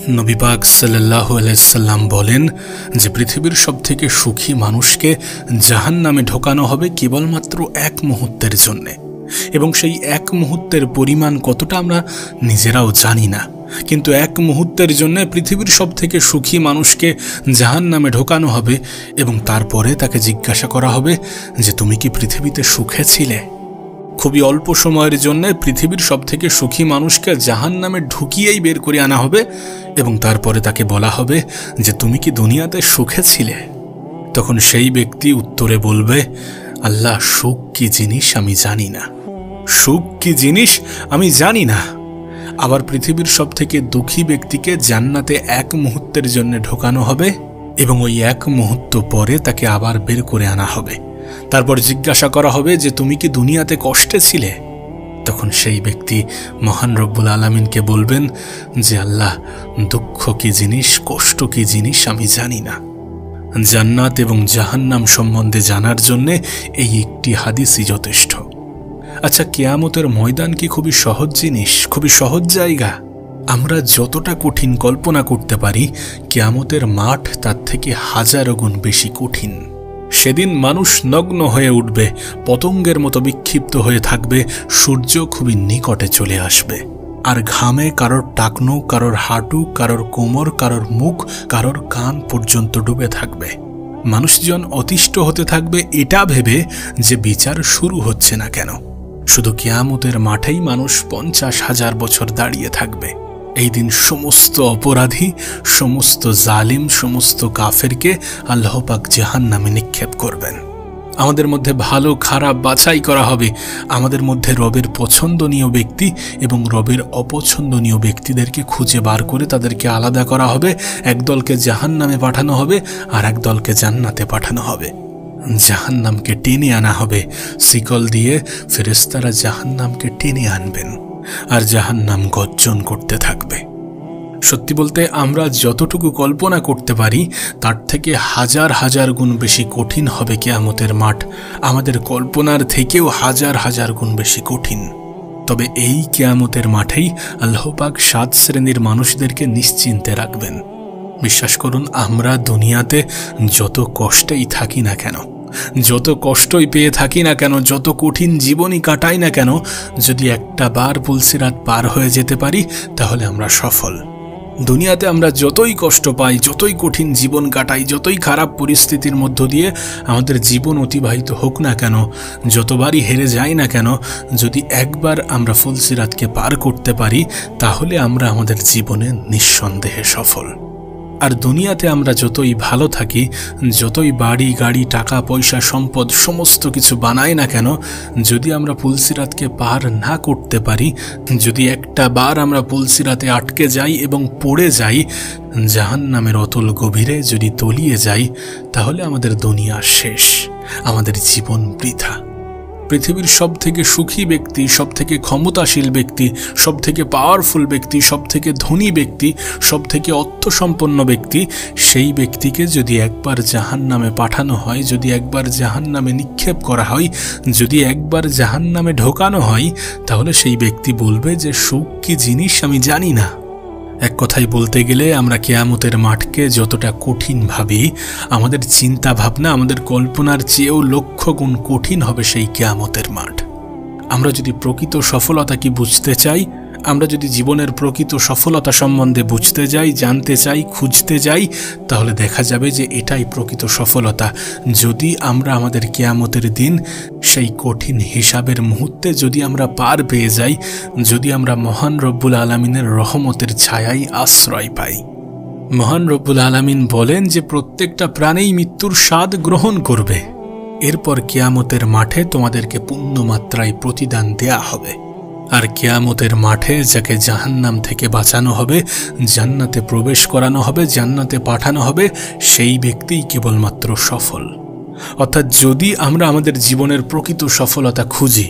নবী পাক সাল্লাল্লাহু আলাইহি সাল্লাম বলেন যে পৃথিবীর সবথেকে সুখী মানুষকে জাহান্নামে ঢোকানো হবে কেবলমাত্র এক মুহূর্তের জন্য, এবং সেই এক মুহূর্তের পরিমাণ কতটা আমরা নিজেরাও জানি না। কিন্তু এক মুহূর্তের জন্য পৃথিবীর সবথেকে সুখী মানুষকে জাহান্নামে ঢোকানো হবে এবং তারপরে তাকে জিজ্ঞাসা করা হবে যে তুমি কি পৃথিবীতে সুখে ছিলে। খুবই অল্প সময়ের জন্য পৃথিবীর সবথেকে সুখী মানুষকে জাহান্নামে ঢুকিয়েই বের করে আনা হবে এবং তারপরে তাকে বলা হবে যে তুমি কি দুনিয়াতে সুখে ছিলে। তখন সেই ব্যক্তি উত্তরে বলবে, আল্লাহ, সুখ কি জিনিস আমি জানি না, সুখ কি জিনিস আমি জানি না। আবার পৃথিবীর সবথেকে দুঃখী ব্যক্তিকে জান্নাতে এক মুহূর্তের জন্য ঢোকানো হবে এবং ওই এক মুহূর্ত পরে তাকে আবার বের করে আনা হবে। তারপর জিজ্ঞাসা করা হবে যে তুমি কি দুনিয়াতে কষ্টে ছিলে। তখন সেই ব্যক্তি মহান রব্বুল আলামিনকে বলবেন যে আল্লাহ, দুঃখ কি জিনিস, কষ্ট কি জিনিস আমি জানি না। জান্নাত এবং জাহান্নাম সম্বন্ধে জানার জন্যে এই একটি হাদিসই যথেষ্ট। আচ্ছা, কিয়ামতের ময়দান কি খুবই সহজ জিনিস, খুবই সহজ জায়গা? আমরা যতটা কঠিন কল্পনা করতে পারি, কিয়ামতের মাঠ তার থেকে হাজারো গুণ বেশি কঠিন। সেদিন মানুষ নগ্ন হয়ে উঠবে, পতঙ্গের মতো বিক্ষিপ্ত হয়ে থাকবে, সূর্য খুবই নিকটে চলে আসবে, আর ঘামে কারোর টাকনু, কারোর হাঁটু, কারোর কোমর, কারোর মুখ, কারোর কান পর্যন্ত ডুবে থাকবে। মানুষজন অতিষ্ঠ হতে থাকবে এটা ভেবে যে বিচার শুরু হচ্ছে না কেন। শুধু কিয়ামতের মাঠেই মানুষ 50,000 বছর দাঁড়িয়ে থাকবে। এই দিন সমস্ত অপরাধী, সমস্ত জালিম, সমস্ত কাফেরকে আল্লাহ পাক জাহান্নামে নিক্ষেপ করবেন। আমাদের মধ্যে ভালো খারাপ বাছাই করা হবে। আমাদের মধ্যে রবের পছন্দনীয় ব্যক্তি এবং রবের অপছন্দনীয় ব্যক্তিদেরকে খুঁজে বার করে তাদেরকে আলাদা করা হবে। একদলকে জাহান্নামে পাঠানো হবে আর একদলকে জান্নাতে পাঠানো হবে। জাহান্নামকে টেনে আনা হবে, শিকল দিয়ে ফেরেশতারা জাহান্নামকে টেনে আনবেন আর জাহান্নাম গর্জন করতে থাকবে। সত্যি বলতে আমরা যতটুকু কল্পনা করতে পারি তার থেকে হাজার হাজার গুণ বেশি কঠিন হবে কিয়ামতের মাঠ। আমাদের কল্পনার থেকেও হাজার হাজার গুণ বেশি কঠিন। তবে এই কিয়ামতের মাঠেই আল্লাহ পাক 7 শ্রেণীর মানুষদেরকে নিশ্চিন্তে রাখবেন। বিশ্বাস করুন, আমরা দুনিয়াতে যত কষ্টেই থাকি না কেন, যত কষ্টই পেয়ে থাকি না কেন, যত কঠিন জীবনই কাটাই না কেন, যদি একটা বার পুলসিরাত পার হয়ে যেতে পারি তাহলে আমরা সফল। দুনিয়াতে আমরা যতই কষ্ট পাই, যতই কঠিন জীবন কাটাই, যতই খারাপ পরিস্থিতির মধ্য দিয়ে আমাদের জীবন অতিবাহিত হোক না কেন, যতবারই হেরে যাই না কেন, যদি একবার আমরা ফুলসিরাতকে পার করতে পারি তাহলে আমরা আমাদের জীবনে নিঃসন্দেহে সফল। আর দুনিয়াতে আমরা যতই ভালো থাকি, যতই বাড়ি গাড়ি, টাকা পয়সা, সম্পদ সমস্ত কিছু বানাই না কেন, যদি আমরা পুলসিরাতকে পার না করতে পারি, যদি একটা বার আমরা পুলসিরাতে আটকে যাই এবং পড়ে যাই, জাহান্নামের অতল গভীরে যদি তলিয়ে যাই, তাহলে আমাদের দুনিয়া শেষ, আমাদের জীবন বৃথা। পৃথিবীর সবথেকে সুখী ব্যক্তি, সবথেকে ক্ষমতাশীল ব্যক্তি, সবথেকে পাওয়ারফুল ব্যক্তি, সবথেকে ধনী ব্যক্তি, সবথেকে অর্থসম্পন্ন ব্যক্তি, সেই ব্যক্তিকে যদি একবার জাহান্নামে পাঠানো হয়, যদি একবার জাহান্নামে নিক্ষেপ করা হয়, যদি একবার জাহান্নামে ঢোকানো হয়, তাহলে সেই ব্যক্তি বলবে যে সুখ কি জিনিস আমি জানি না। এক কথায় বলতে গেলে আমরা কিয়ামতের মাঠকে যতটা কঠিন ভাবি, আমাদের চিন্তা ভাবনা, আমাদের কল্পনার চেয়েও লক্ষ গুণ কঠিন হবে সেই কিয়ামতের মাঠ। আমরা যদি প্রকৃত সফলতা কি বুঝতে চাই, আমরা যদি জীবনের প্রকৃত সফলতা সম্বন্ধে বুঝতে যাই, জানতে চাই, খুঁজতে যাই, তাহলে দেখা যাবে যে এটাই প্রকৃত সফলতা। যদি আমরা আমাদের কিয়ামতের দিন সেই কঠিন হিসাবের মুহূর্তে যদি আমরা পার পেয়ে যাই, যদি আমরা মহান রব্বুল আলামিনের রহমতের ছায়ায় আশ্রয় পাই। মহান রব্বুল আলামিন বলেন যে প্রত্যেকটা প্রাণেই মৃত্যুর স্বাদ গ্রহণ করবে, এরপর কিয়ামতের মাঠে তোমাদেরকে পূর্ণ মাত্রায় প্রতিদান দেয়া হবে। আর কিয়ামতের মাঠে যাকে জাহান্নাম থেকে বাঁচানো হবে, জান্নাতে প্রবেশ করানো হবে, জান্নাতে পাঠানো হবে, সেই ব্যক্তিই কেবলমাত্র সফল। অর্থাৎ যদি আমরা আমাদের জীবনের প্রকৃত সফলতা খুঁজি,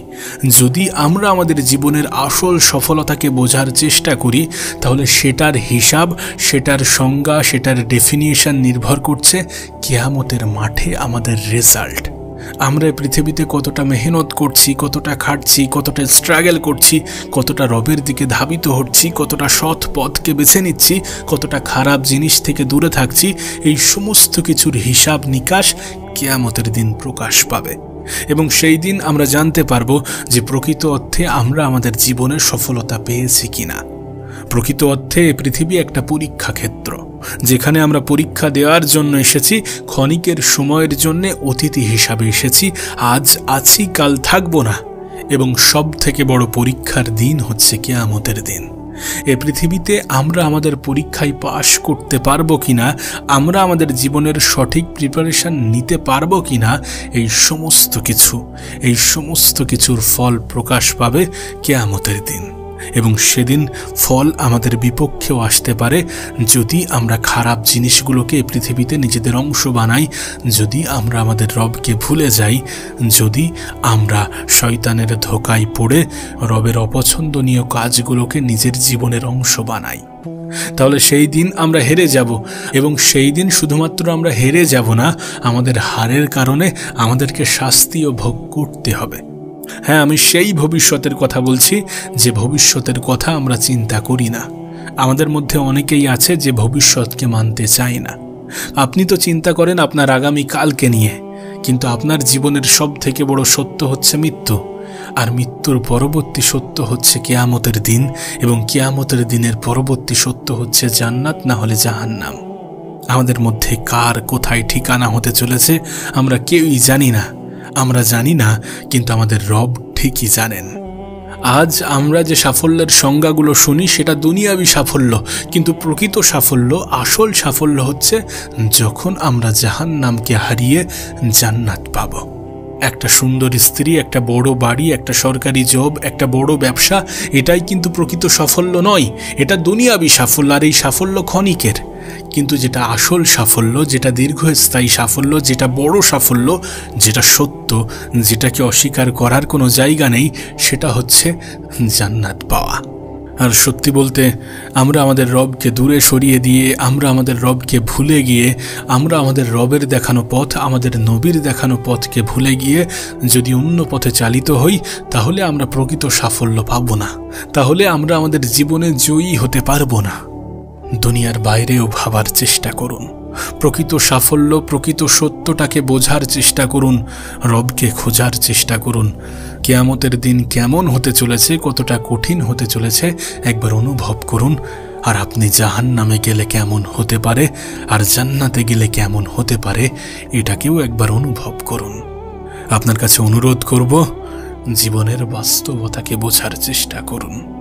যদি আমরা আমাদের জীবনের আসল সফলতাকে বোঝার চেষ্টা করি, তাহলে সেটার হিসাব, সেটার সংজ্ঞা, সেটার ডেফিনিশন নির্ভর করছে কিয়ামতের মাঠে আমাদের রেজাল্ট। আমরা পৃথিবীতে কতটা মেহনত করছি, কতটা খাটছি, কতটা স্ট্রাগল করছি, কতটা রবের দিকে ধাবিত হচ্ছি, কতটা সৎ পথকে বেছে নিচ্ছি, কতটা খারাপ জিনিস থেকে দূরে থাকছি, এই সমস্ত কিছুর হিসাব নিকাশ কিয়ামতের দিন প্রকাশ পাবে। এবং সেই দিন আমরা জানতে পারবো যে প্রকৃত অর্থে আমরা আমাদের জীবনে সফলতা পেয়েছি কিনা। প্রকৃত অর্থে পৃথিবী একটা পরীক্ষা ক্ষেত্র, যেখানে আমরা পরীক্ষা দেওয়ার জন্য এসেছি, ক্ষণিকের সময়ের জন্য অতিথি হিসাবে এসেছি। আজ আছি, কাল থাকবো না। এবং সব থেকে বড় পরীক্ষার দিন হচ্ছে কিয়ামতের দিন। এ পৃথিবীতে আমরা আমাদের পরীক্ষায় পাশ করতে পারবো কিনা, আমরা আমাদের জীবনের সঠিক প্রিপারেশন নিতে পারবো কিনা, এই সমস্ত কিছুর ফল প্রকাশ পাবে কিয়ামতের দিন। এবং সেদিন ফল আমাদের বিপক্ষেও আসতে পারে, যদি আমরা খারাপ জিনিসগুলোকে পৃথিবীতে নিজেদের অংশ বানাই, যদি আমরা আমাদের রবকে ভুলে যাই, যদি আমরা শয়তানের ধোঁকায় পড়ে রবের অপছন্দনীয় কাজগুলোকে নিজের জীবনের অংশ বানাই, তাহলে সেই দিন আমরা হেরে যাব। এবং সেই দিন শুধুমাত্র আমরা হেরে যাব না, আমাদের হারের কারণে আমাদেরকে শাস্তিও ভোগ করতে হবে। হ্যাঁ, আমি সেই ভবিষ্যতের কথা বলছি যে ভবিষ্যতের কথা আমরা চিন্তা করি না। আমাদের মধ্যে অনেকেই আছে যে ভবিষ্যৎকে মানতে চায় না। আপনি তো চিন্তা করেন আপনার আগামী কালকে নিয়ে, কিন্তু আপনার জীবনের সব থেকে বড় সত্য হচ্ছে মৃত্যু। আর মৃত্যুর পরবর্তী সত্য হচ্ছে কিয়ামতের দিন, এবং কিয়ামতের দিনের পরবর্তী সত্য হচ্ছে জান্নাত না হলে জাহান্নাম। আমাদের মধ্যে কার কোথায় ঠিকানা হতে চলেছে আমরা কেউই জানি না। আমরা জানি না, কিন্তু আমাদের রব ঠিকই জানেন। আজ আমরা যে সাফল্যের সংজ্ঞাগুলো শুনি সেটা দুনিয়াবি সাফল্য, কিন্তু প্রকৃত সাফল্য, আসল সাফল্য হচ্ছে যখন আমরা জাহান্নামকে হারিয়ে জান্নাত পাব। একটা সুন্দর স্ত্রী, একটা বড় বাড়ি, একটা সরকারি জব, একটা বড় ব্যবসা, এটাই কিন্তু প্রকৃত সাফল্য নয়। এটা দুনিয়াবি সাফল্য, আর এই সাফল্য ক্ষণিকের। কিন্তু যেটা আসল সাফল্য, যেটা দীর্ঘস্থায়ী সাফল্য, যেটা বড় সাফল্য, যেটা সত্য, যেটাকে অস্বীকার করার কোনো জায়গা নেই, সেটা হচ্ছে জান্নাত পাওয়া। আর সত্যি বলতে, আমরা আমাদের রবকে দূরে সরিয়ে দিয়ে, আমরা আমাদের রবকে ভুলে গিয়ে, আমরা আমাদের রবের দেখানো পথ, আমাদের নবীর দেখানো পথকে ভুলে গিয়ে যদি অন্য পথে চালিত হই, তাহলে আমরা প্রকৃত সাফল্য পাব না। তাহলে আমরা আমাদের জীবনে জয়ী হতে পারবো না। দুনিয়ার বাইরেও ভাবার চেষ্টা করুন, প্রকৃত সাফল্য, প্রকৃত সত্যটাকে বোঝার চেষ্টা করুন, রবকে খোঁজার চেষ্টা করুন। কিয়ামতের দিন কেমন হতে চলেছে, কতটা কঠিন হতে চলেছে একবার অনুভব করুন। আর আপনি জাহান্নামে গেলে কেমন হতে পারে, আর জান্নাতে গেলে কেমন হতে পারে, এটাকেও একবার অনুভব করুন। আপনার কাছে অনুরোধ করব, জীবনের বাস্তবতাকে বোঝার চেষ্টা করুন।